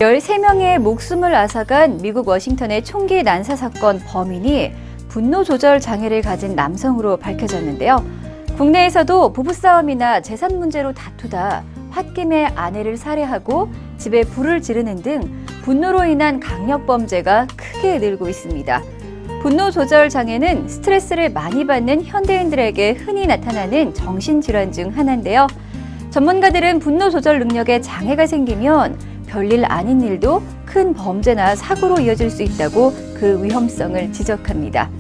13명의 목숨을 앗아간 미국 워싱턴의 총기 난사 사건 범인이 분노 조절 장애를 가진 남성으로 밝혀졌는데요. 국내에서도 부부싸움이나 재산 문제로 다투다 홧김에 아내를 살해하고 집에 불을 지르는 등 분노로 인한 강력범죄가 크게 늘고 있습니다. 분노 조절 장애는 스트레스를 많이 받는 현대인들에게 흔히 나타나는 정신질환 중 하나인데요. 전문가들은 분노 조절 능력에 장애가 생기면 별일 아닌 일도 큰 범죄나 사고로 이어질 수 있다고 그 위험성을 지적합니다.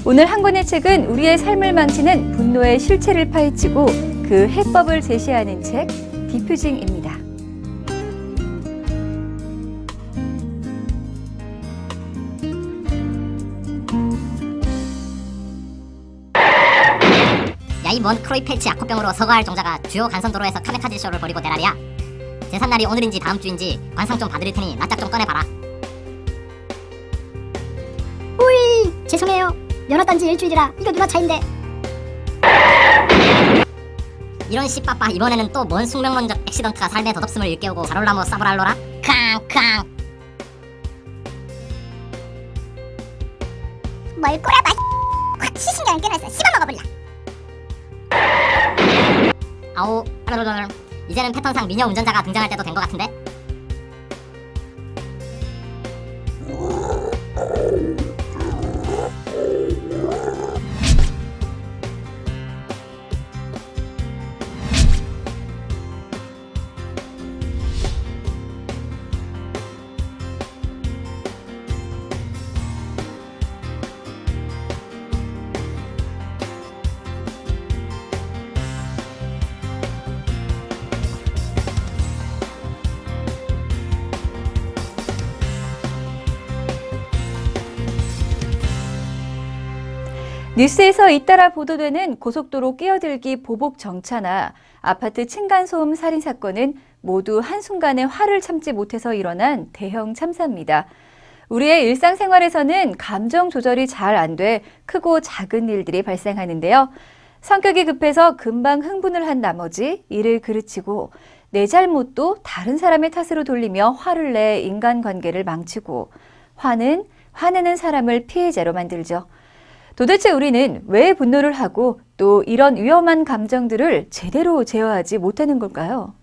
오늘 한 권의 책은 우리의 삶을 망치는 분노의 실체를 파헤치고 그 해법을 제시하는 책 디퓨징입니다. 야, 이 먼 크로이펠치 악화병으로 서거할 종자가 주요 간선도로에서 카메카지 쇼를 벌이고 대라리야. 제삿날이 오늘인지 다음 주인지 관상 좀 봐드릴 테니 낯짝 좀 꺼내봐라. 오이, 죄송해요. 면허 딴지 일주일이라 이거 누나 차인데. 이런 씨빠빠, 이번에는 또 뭔 숙명론적 액시던트가 삶의 덧없음을 일깨우고 자롤라모 사브랄로라? 캉캉. 뭘 꼬라봐. 확 시신경을 끊어서 씹어먹어볼라. 아오, 이제는 패턴상 미녀 운전자가 등장할 때도 된 것 같은데? 뉴스에서 잇따라 보도되는 고속도로 끼어들기 보복 정차나 아파트 층간소음 살인 사건은 모두 한순간에 화를 참지 못해서 일어난 대형 참사입니다. 우리의 일상생활에서는 감정 조절이 잘 안 돼 크고 작은 일들이 발생하는데요. 성격이 급해서 금방 흥분을 한 나머지 일을 그르치고 내 잘못도 다른 사람의 탓으로 돌리며 화를 내 인간관계를 망치고 화내는 사람을 피해자로 만들죠. 도대체 우리는 왜 분노를 하고 또 이런 위험한 감정들을 제대로 제어하지 못하는 걸까요?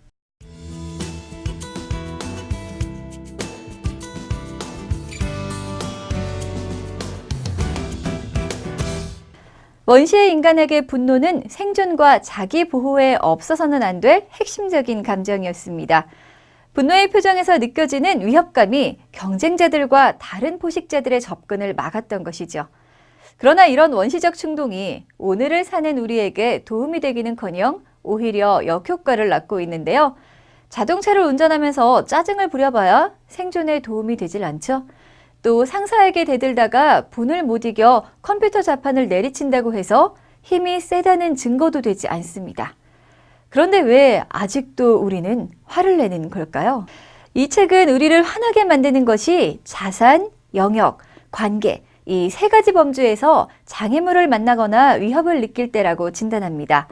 원시의 인간에게 분노는 생존과 자기 보호에 없어서는 안 될 핵심적인 감정이었습니다. 분노의 표정에서 느껴지는 위협감이 경쟁자들과 다른 포식자들의 접근을 막았던 것이죠. 그러나 이런 원시적 충동이 오늘을 사는 우리에게 도움이 되기는커녕 오히려 역효과를 낳고 있는데요. 자동차를 운전하면서 짜증을 부려봐야 생존에 도움이 되질 않죠. 또 상사에게 대들다가 분을 못 이겨 컴퓨터 자판을 내리친다고 해서 힘이 세다는 증거도 되지 않습니다. 그런데 왜 아직도 우리는 화를 내는 걸까요? 이 책은 우리를 화나게 만드는 것이 자산, 영역, 관계, 이 세 가지 범주에서 장애물을 만나거나 위협을 느낄 때라고 진단합니다.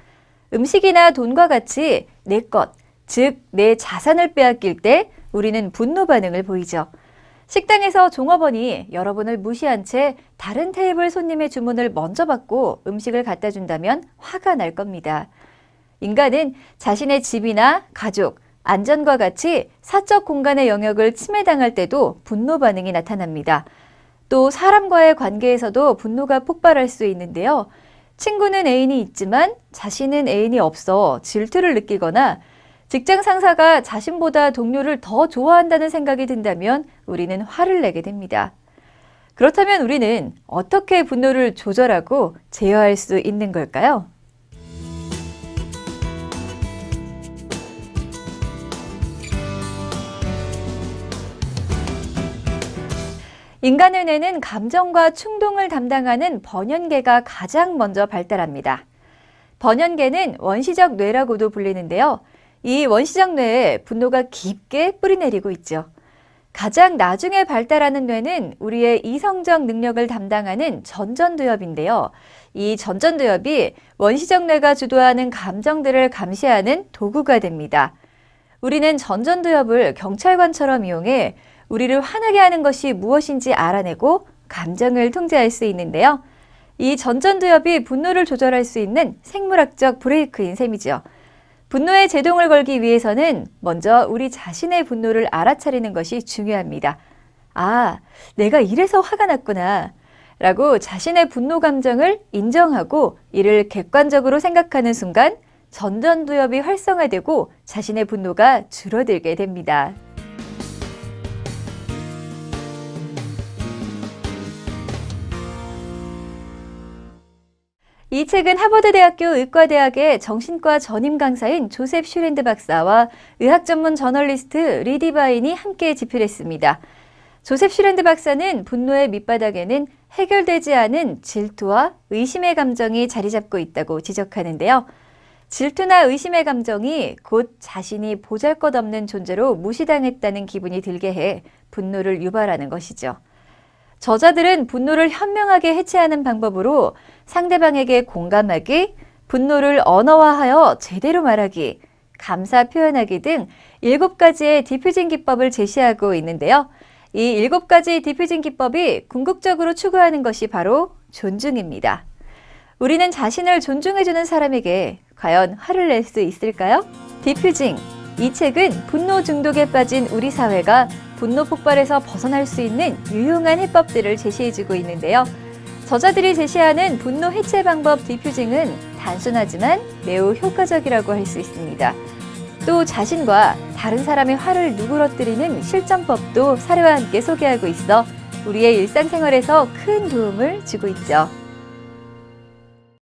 음식이나 돈과 같이 내 것, 즉 내 자산을 빼앗길 때 우리는 분노 반응을 보이죠. 식당에서 종업원이 여러분을 무시한 채 다른 테이블 손님의 주문을 먼저 받고 음식을 갖다 준다면 화가 날 겁니다. 인간은 자신의 집이나 가족, 안전과 같이 사적 공간의 영역을 침해당할 때도 분노 반응이 나타납니다. 또 사람과의 관계에서도 분노가 폭발할 수 있는데요. 친구는 애인이 있지만 자신은 애인이 없어 질투를 느끼거나 직장 상사가 자신보다 동료를 더 좋아한다는 생각이 든다면 우리는 화를 내게 됩니다. 그렇다면 우리는 어떻게 분노를 조절하고 제어할 수 있는 걸까요? 인간의 뇌는 감정과 충동을 담당하는 번연계가 가장 먼저 발달합니다. 번연계는 원시적 뇌라고도 불리는데요. 이 원시적 뇌에 분노가 깊게 뿌리내리고 있죠. 가장 나중에 발달하는 뇌는 우리의 이성적 능력을 담당하는 전전두엽인데요. 이 전전두엽이 원시적 뇌가 주도하는 감정들을 감시하는 도구가 됩니다. 우리는 전전두엽을 경찰관처럼 이용해 우리를 화나게 하는 것이 무엇인지 알아내고 감정을 통제할 수 있는데요. 이 전전두엽이 분노를 조절할 수 있는 생물학적 브레이크인 셈이죠. 분노에 제동을 걸기 위해서는 먼저 우리 자신의 분노를 알아차리는 것이 중요합니다. 아, 내가 이래서 화가 났구나 라고 자신의 분노 감정을 인정하고 이를 객관적으로 생각하는 순간 전전두엽이 활성화되고 자신의 분노가 줄어들게 됩니다. 이 책은 하버드대학교 의과대학의 정신과 전임 강사인 조셉 슈랜드 박사와 의학 전문 저널리스트 리디 바인이 함께 집필했습니다. 조셉 슈랜드 박사는 분노의 밑바닥에는 해결되지 않은 질투와 의심의 감정이 자리 잡고 있다고 지적하는데요. 질투나 의심의 감정이 곧 자신이 보잘것없는 존재로 무시당했다는 기분이 들게 해 분노를 유발하는 것이죠. 저자들은 분노를 현명하게 해체하는 방법으로 상대방에게 공감하기, 분노를 언어화하여 제대로 말하기, 감사 표현하기 등 7가지의 디퓨징 기법을 제시하고 있는데요. 이 7가지 디퓨징 기법이 궁극적으로 추구하는 것이 바로 존중입니다. 우리는 자신을 존중해주는 사람에게 과연 화를 낼 수 있을까요? 디퓨징. 이 책은 분노 중독에 빠진 우리 사회가 분노 폭발에서 벗어날 수 있는 유용한 해법들을 제시해주고 있는데요. 저자들이 제시하는 분노 해체 방법 디퓨징은 단순하지만 매우 효과적이라고 할 수 있습니다. 또 자신과 다른 사람의 화를 누그러뜨리는 실전법도 사례와 함께 소개하고 있어 우리의 일상생활에서 큰 도움을 주고 있죠.